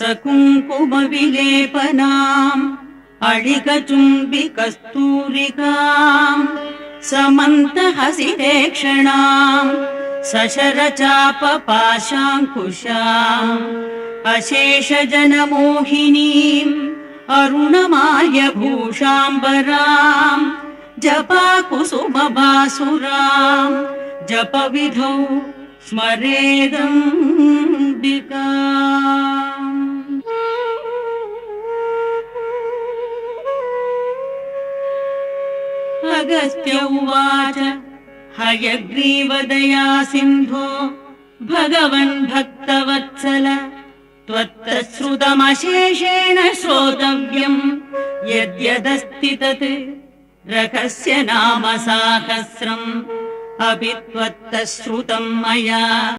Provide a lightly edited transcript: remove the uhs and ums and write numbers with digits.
सकुङ्कुमविलेपनाम् अळिकचुम्बिकस्तूरिकाम् समन्तहसितेक्षणाम् सशरचापपाशाङ्कुशाम् अशेषजनमोहिनीम् अरुणमाल्यभूषाम्बराम् जपाकुसुमभासुराम् जपविधौ स्मरेदम्बिकाम्। अगस्त्य उवाच हयग्रीवदया सिन्धो भगवन् भक्तवत्सल त्वत्तश्रुतमशेषेण श्रोतव्यम् यद्यदस्ति तत् रकस्य नाम साहस्रम् अपि त्वत्तश्रुतम् मया।